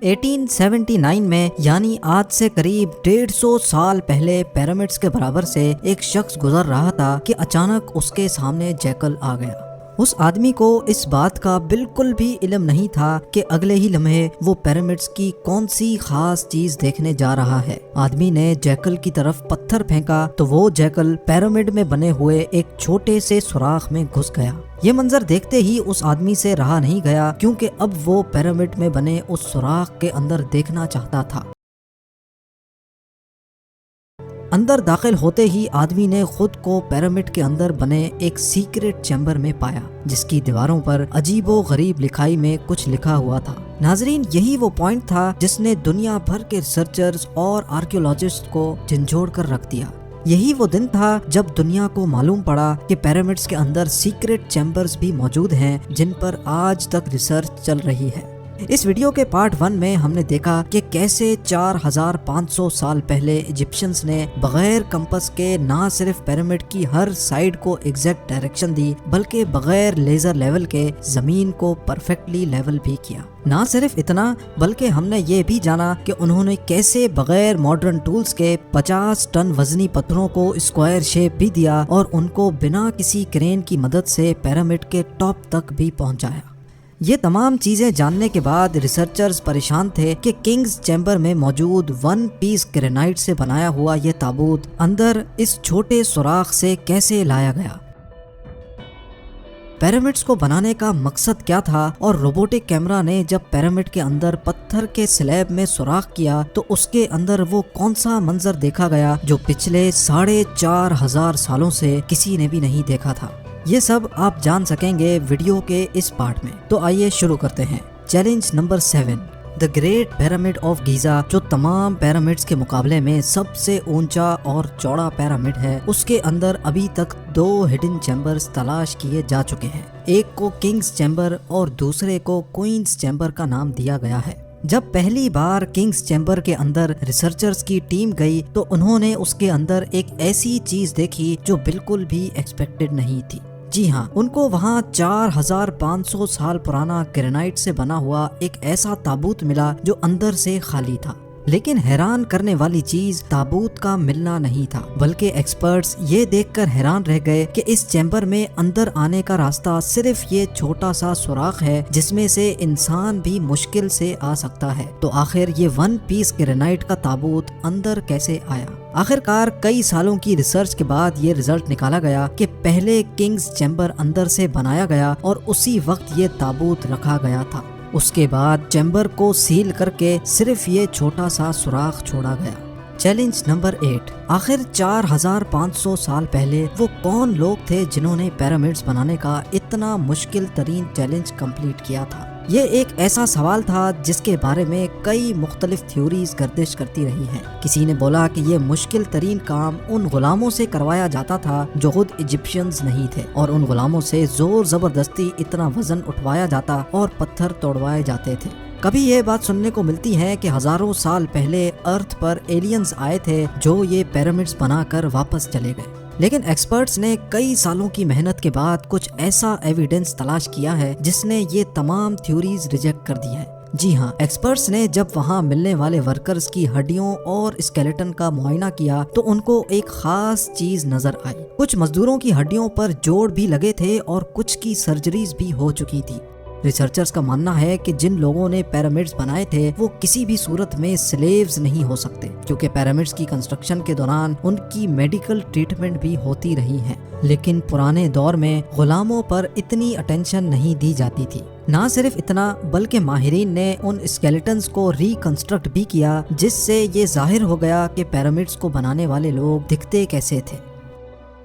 1879 میں یعنی آج سے قریب 150 سال پہلے پیرامڈز کے برابر سے ایک شخص گزر رہا تھا کہ اچانک اس کے سامنے جیکل آ گیا۔ اس آدمی کو اس بات کا بالکل بھی علم نہیں تھا کہ اگلے ہی لمحے وہ پیرامڈز کی کون سی خاص چیز دیکھنے جا رہا ہے۔ آدمی نے جیکل کی طرف پتھر پھینکا تو وہ جیکل پیرامڈ میں بنے ہوئے ایک چھوٹے سے سوراخ میں گھس گیا۔ یہ منظر دیکھتے ہی اس آدمی سے رہا نہیں گیا کیونکہ اب وہ پیرامڈ میں بنے اس سوراخ کے اندر دیکھنا چاہتا تھا۔ اندر داخل ہوتے ہی آدمی نے خود کو پیرامڈ کے اندر بنے ایک سیکرٹ چیمبر میں پایا جس کی دیواروں پر عجیب و غریب لکھائی میں کچھ لکھا ہوا تھا۔ ناظرین، یہی وہ پوائنٹ تھا جس نے دنیا بھر کے ریسرچرز اور آرکیولوجسٹ کو جھنجھوڑ کر رکھ دیا۔ یہی وہ دن تھا جب دنیا کو معلوم پڑا کہ پیرامڈز کے اندر سیکرٹ چیمبرز بھی موجود ہیں جن پر آج تک ریسرچ چل رہی ہے۔ اس ویڈیو کے پارٹ 1 میں ہم نے دیکھا کہ کیسے 4500 سال پہلے ایجپشنز نے بغیر کمپس کے نہ صرف پیرامڈ کی ہر سائیڈ کو ایگزیکٹ ڈائریکشن دی بلکہ بغیر لیزر لیول کے زمین کو پرفیکٹلی لیول بھی کیا۔ نہ صرف اتنا بلکہ ہم نے یہ بھی جانا کہ انہوں نے کیسے بغیر ماڈرن ٹولز کے 50 ٹن وزنی پتھروں کو اسکوائر شیپ بھی دیا اور ان کو بنا کسی کرین کی مدد سے پیرامڈ کے ٹاپ تک بھی پہنچایا۔ یہ تمام چیزیں جاننے کے بعد ریسرچرز پریشان تھے کہ کنگز چیمبر میں موجود 1 پیس گرینائٹ سے بنایا ہوا یہ تابوت اندر اس چھوٹے سوراخ سے کیسے لایا گیا۔ پیرامڈز کو بنانے کا مقصد کیا تھا اور روبوٹک کیمرہ نے جب پیرامڈ کے اندر پتھر کے سلیب میں سوراخ کیا تو اس کے اندر وہ کون سا منظر دیکھا گیا جو پچھلے 4500 سالوں سے کسی نے بھی نہیں دیکھا تھا۔ یہ سب آپ جان سکیں گے ویڈیو کے اس پارٹ میں، تو آئیے شروع کرتے ہیں۔ Challenge number 7، the great pyramid of Giza, جو تمام پیرامڈز کے مقابلے میں سب سے اونچا اور چوڑا پیرامڈ ہے، اس کے اندر ابھی تک 2 ہڈن چیمبرز تلاش کیے جا چکے ہیں۔ ایک کو کنگز چیمبر اور دوسرے کو کوئنز چیمبر کا نام دیا گیا ہے۔ جب پہلی بار کنگز چیمبر کے اندر ریسرچرز کی ٹیم گئی تو انہوں نے اس کے اندر ایک ایسی چیز دیکھی جو بالکل بھی ایکسپیکٹڈ نہیں تھی۔ جی ہاں، ان کو وہاں 4500 سال پرانا گرینائٹ سے بنا ہوا ایک ایسا تابوت ملا جو اندر سے خالی تھا۔ لیکن حیران کرنے والی چیز تابوت کا ملنا نہیں تھا بلکہ ایکسپرٹس یہ دیکھ کر حیران رہ گئے کہ اس چیمبر میں اندر آنے کا راستہ صرف یہ چھوٹا سا سوراخ ہے جس میں سے انسان بھی مشکل سے آ سکتا ہے۔ تو آخر یہ 1 پیس گرینائٹ کا تابوت اندر کیسے آیا؟ آخرکار کئی سالوں کی ریسرچ کے بعد یہ رزلٹ نکالا گیا کہ پہلے کنگز چیمبر اندر سے بنایا گیا اور اسی وقت یہ تابوت رکھا گیا تھا۔ اس کے بعد چیمبر کو سیل کر کے صرف یہ چھوٹا سا سوراخ چھوڑا گیا۔ چیلنج نمبر 8، آخر 4500 سال پہلے وہ کون لوگ تھے جنہوں نے پیرامڈز بنانے کا اتنا مشکل ترین چیلنج کمپلیٹ کیا تھا؟ یہ ایک ایسا سوال تھا جس کے بارے میں کئی مختلف تھیوریز گردش کرتی رہی ہیں۔ کسی نے بولا کہ یہ مشکل ترین کام ان غلاموں سے کروایا جاتا تھا جو خود ایجپشنز نہیں تھے اور ان غلاموں سے زور زبردستی اتنا وزن اٹھوایا جاتا اور پتھر توڑوائے جاتے تھے۔ کبھی یہ بات سننے کو ملتی ہے کہ ہزاروں سال پہلے ارتھ پر ایلینز آئے تھے جو یہ پیرامڈز بنا کر واپس چلے گئے، لیکن ایکسپرٹس نے کئی سالوں کی محنت کے بعد کچھ ایسا ایویڈنس تلاش کیا ہے جس نے یہ تمام تھیوریز ریجیکٹ کر دی ہیں۔ جی ہاں، ایکسپرٹس نے جب وہاں ملنے والے ورکرز کی ہڈیوں اور اسکیلیٹن کا معائنہ کیا تو ان کو ایک خاص چیز نظر آئی۔ کچھ مزدوروں کی ہڈیوں پر جوڑ بھی لگے تھے اور کچھ کی سرجریز بھی ہو چکی تھی۔ ریسرچرز کا ماننا ہے کہ جن لوگوں نے پیرامڈز بنائے تھے وہ کسی بھی صورت میں سلیوز نہیں ہو سکتے کیونکہ پیرامڈز کی کنسٹرکشن کے دوران ان کی میڈیکل ٹریٹمنٹ بھی ہوتی رہی ہے۔ لیکن پرانے دور میں غلاموں پر اتنی اٹینشن نہیں دی جاتی تھی۔ نہ صرف اتنا بلکہ ماہرین نے ان اسکیلیٹنز کو ریکنسٹرکٹ بھی کیا جس سے یہ ظاہر ہو گیا کہ پیرامڈز کو بنانے والے لوگ دکھتے کیسے تھے۔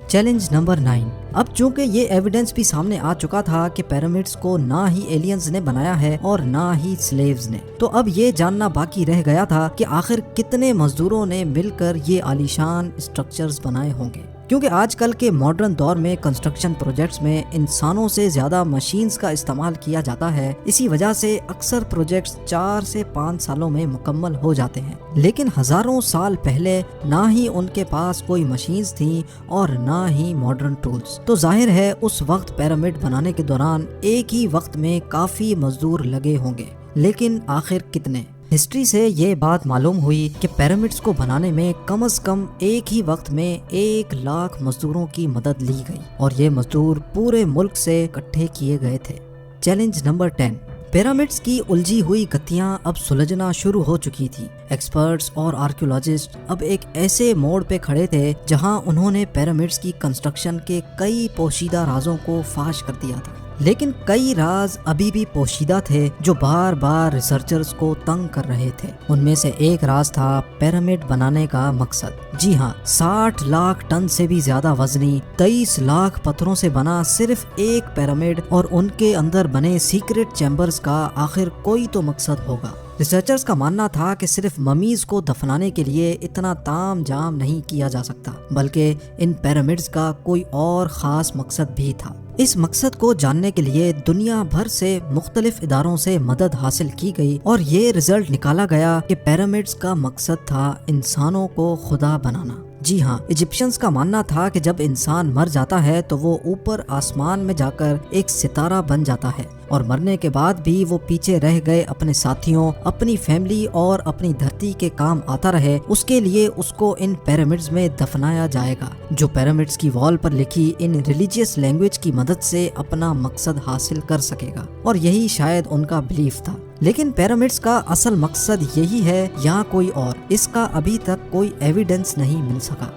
چیلنج نمبر 9، اب چونکہ یہ ایویڈنس بھی سامنے آ چکا تھا کہ پیرامڈز کو نہ ہی ایلینز نے بنایا ہے اور نہ ہی سلیوز نے، تو اب یہ جاننا باقی رہ گیا تھا کہ آخر کتنے مزدوروں نے مل کر یہ عالیشان اسٹرکچرز بنائے ہوں گے، کیونکہ آج کل کے ماڈرن دور میں کنسٹرکشن پروجیکٹس میں انسانوں سے زیادہ مشینز کا استعمال کیا جاتا ہے۔ اسی وجہ سے اکثر پروجیکٹس 4 سے 5 سالوں میں مکمل ہو جاتے ہیں، لیکن ہزاروں سال پہلے نہ ہی ان کے پاس کوئی مشینز تھیں اور نہ ہی ماڈرن ٹولز، تو ظاہر ہے اس وقت پیرامڈ بنانے کے دوران ایک ہی وقت میں کافی مزدور لگے ہوں گے، لیکن آخر کتنے؟ ہسٹری سے یہ بات معلوم ہوئی کہ پیرامڈس کو بنانے میں کم از کم ایک ہی وقت میں 1,00,000 مزدوروں کی مدد لی گئی اور یہ مزدور پورے ملک سے اکٹھے کیے گئے تھے۔ چیلنج نمبر 10، پیرامڈس کی الجھی ہوئی گتیاں اب سلجھنا شروع ہو چکی تھی۔ ایکسپرٹس اور آرکیولوجسٹ اب ایک ایسے موڑ پہ کھڑے تھے جہاں انہوں نے پیرامڈس کی کنسٹرکشن کے کئی پوشیدہ رازوں کو فاش کر دیا تھا، لیکن کئی راز ابھی بھی پوشیدہ تھے جو بار بار ریسرچرز کو تنگ کر رہے تھے۔ ان میں سے ایک راز تھا پیرامڈ بنانے کا مقصد۔ جی ہاں، 60 لاکھ ٹن سے بھی زیادہ وزنی 23 لاکھ پتھروں سے بنا صرف ایک پیرامڈ اور ان کے اندر بنے سیکرٹ چیمبرز کا آخر کوئی تو مقصد ہوگا۔ ریسرچرز کا ماننا تھا کہ صرف ممیز کو دفنانے کے لیے اتنا تام جام نہیں کیا جا سکتا، بلکہ ان پیرامڈز کا کوئی اور خاص مقصد بھی تھا۔ اس مقصد کو جاننے کے لیے دنیا بھر سے مختلف اداروں سے مدد حاصل کی گئی اور یہ رزلٹ نکالا گیا کہ پیرامڈز کا مقصد تھا انسانوں کو خدا بنانا۔ جی ہاں، ایجپشنز کا ماننا تھا کہ جب انسان مر جاتا ہے تو وہ اوپر آسمان میں جا کر ایک ستارہ بن جاتا ہے اور مرنے کے بعد بھی وہ پیچھے رہ گئے اپنے ساتھیوں، اپنی فیملی اور اپنی دھرتی کے کام آتا رہے، اس کے لیے اس کو ان پیرامڈز میں دفنایا جائے گا، جو پیرامڈز کی وال پر لکھی ان ریلیجیس لینگویج کی مدد سے اپنا مقصد حاصل کر سکے گا، اور یہی شاید ان کا بلیف تھا۔ لیکن پیرامڈز کا اصل مقصد یہی ہے یا کوئی اور، اس کا ابھی تک کوئی ایویڈنس نہیں مل سکا۔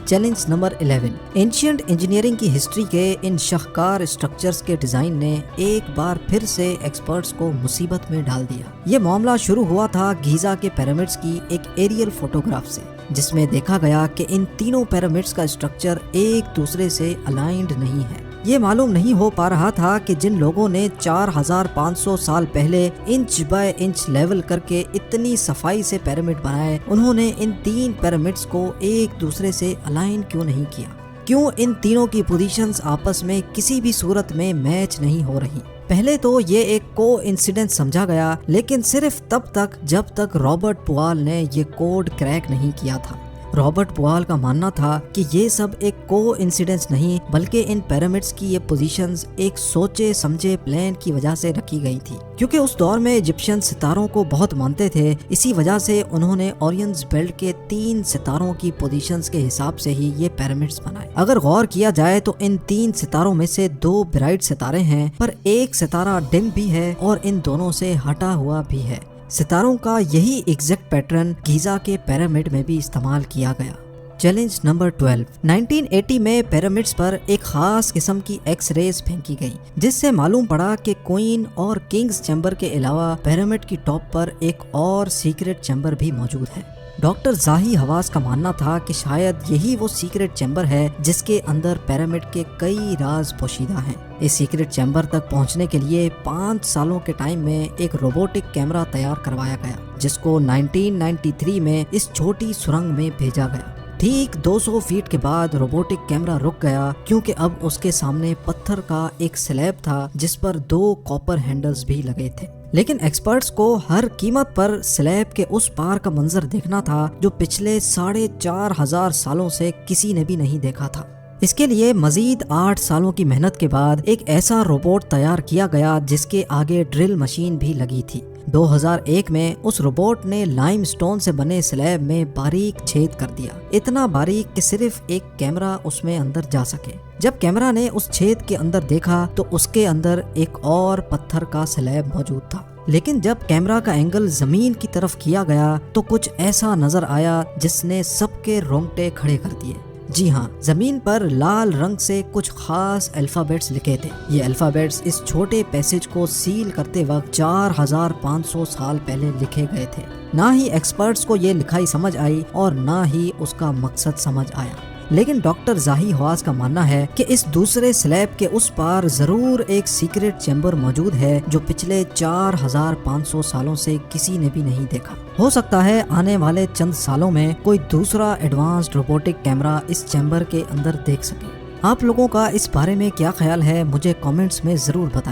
چیلنج نمبر 11، اینشینٹ انجینئرنگ کی ہسٹری کے ان شاہکار اسٹرکچرز کے ڈیزائن نے ایک بار پھر سے ایکسپرٹس کو مصیبت میں ڈال دیا۔ یہ معاملہ شروع ہوا تھا گیزا کے پیرامڈز کی ایک ایریل فوٹوگراف سے، جس میں دیکھا گیا کہ ان تینوں پیرامڈز کا اسٹرکچر ایک دوسرے سے الائنڈ نہیں ہے۔ یہ معلوم نہیں ہو پا رہا تھا کہ جن لوگوں نے 4500 سال پہلے انچ بائی انچ لیول کر کے اتنی صفائی سے پیرامڈ بنائے، انہوں نے ان 3 پیرامڈز کو ایک دوسرے سے الائن کیوں نہیں کیا؟ کیوں ان تینوں کی پوزیشنز آپس میں کسی بھی صورت میں میچ نہیں ہو رہی؟ پہلے تو یہ ایک کو انسیڈنس سمجھا گیا، لیکن صرف تب تک جب تک رابرٹ پوال نے یہ کوڈ کریک نہیں کیا تھا۔ رابرٹ پوال کا ماننا تھا کہ یہ سب ایک کو انسیڈنس نہیں، بلکہ ان پیرامڈز کی یہ پوزیشنز ایک سوچے سمجھے پلان کی وجہ سے رکھی گئی تھی، کیونکہ اس دور میں ایجپشین ستاروں کو بہت مانتے تھے۔ اسی وجہ سے انہوں نے اورینز بیلٹ کے 3 ستاروں کی پوزیشنز کے حساب سے ہی یہ پیرامڈز بنائے۔ اگر غور کیا جائے تو ان 3 ستاروں میں سے 2 برائٹ ستارے ہیں، پر ایک ستارہ ڈم بھی ہے اور ان دونوں سے ہٹا ہوا بھی ہے۔ ستاروں کا یہی ایگزیکٹ پیٹرن گیزا کے پیرامڈ میں بھی استعمال کیا گیا۔ چیلنج نمبر 12، 1980 میں پیرامڈز پر ایک خاص قسم کی ایکس ریز پھینکی گئی، جس سے معلوم پڑا کہ کوئن اور کنگز چیمبر کے علاوہ پیرامڈ کی ٹاپ پر ایک اور سیکرٹ چیمبر بھی موجود ہے۔ ڈاکٹر زاہی حواس کا ماننا تھا کہ شاید یہی وہ سیکرٹ چیمبر ہے جس کے اندر پیرامڈ کے کئی راز پوشیدہ ہیں۔ اس سیکرٹ چیمبر تک پہنچنے کے لیے 5 سالوں کے ٹائم میں ایک روبوٹک کیمرہ تیار کروایا گیا، جس کو 1993 میں اس چھوٹی سرنگ میں بھیجا گیا۔ ٹھیک 200 فیٹ کے بعد روبوٹک کیمرہ رک گیا، کیونکہ اب اس کے سامنے پتھر کا ایک سلیب تھا جس پر 2 کاپر ہینڈلز بھی لگے تھے۔ لیکن ایکسپرٹس کو ہر قیمت پر سلیب کے اس پار کا منظر دیکھنا تھا جو پچھلے 4500 سالوں سے کسی نے بھی نہیں دیکھا تھا۔ اس کے لیے مزید 8 سالوں کی محنت کے بعد ایک ایسا روبوٹ تیار کیا گیا جس کے آگے ڈرل مشین بھی لگی تھی۔ 2001 میں اس روبوٹ نے لائم سٹون سے بنے سلیب میں باریک چھید کر دیا، اتنا باریک کہ صرف ایک کیمرہ اس میں اندر جا سکے۔ جب کیمرہ نے اس چھید کے اندر دیکھا تو اس کے اندر ایک اور پتھر کا سلیب موجود تھا، لیکن جب کیمرہ کا اینگل زمین کی طرف کیا گیا تو کچھ ایسا نظر آیا جس نے سب کے رونگٹے کھڑے کر دیے۔ جی ہاں، زمین پر لال رنگ سے کچھ خاص الفابیٹس لکھے تھے۔ یہ الفابیٹس اس چھوٹے پیسج کو سیل کرتے وقت 4500 سال پہلے لکھے گئے تھے۔ نہ ہی ایکسپرٹس کو یہ لکھائی سمجھ آئی اور نہ ہی اس کا مقصد سمجھ آیا، لیکن ڈاکٹر زاہی حواس کا ماننا ہے کہ اس دوسرے سلیب کے اس پار ضرور ایک سیکرٹ چیمبر موجود ہے جو پچھلے 4500 سالوں سے کسی نے بھی نہیں دیکھا۔ ہو سکتا ہے آنے والے چند سالوں میں کوئی دوسرا ایڈوانسڈ روبوٹک کیمرہ اس چیمبر کے اندر دیکھ سکے۔ آپ لوگوں کا اس بارے میں کیا خیال ہے؟ مجھے کامنٹس میں ضرور بتائیں۔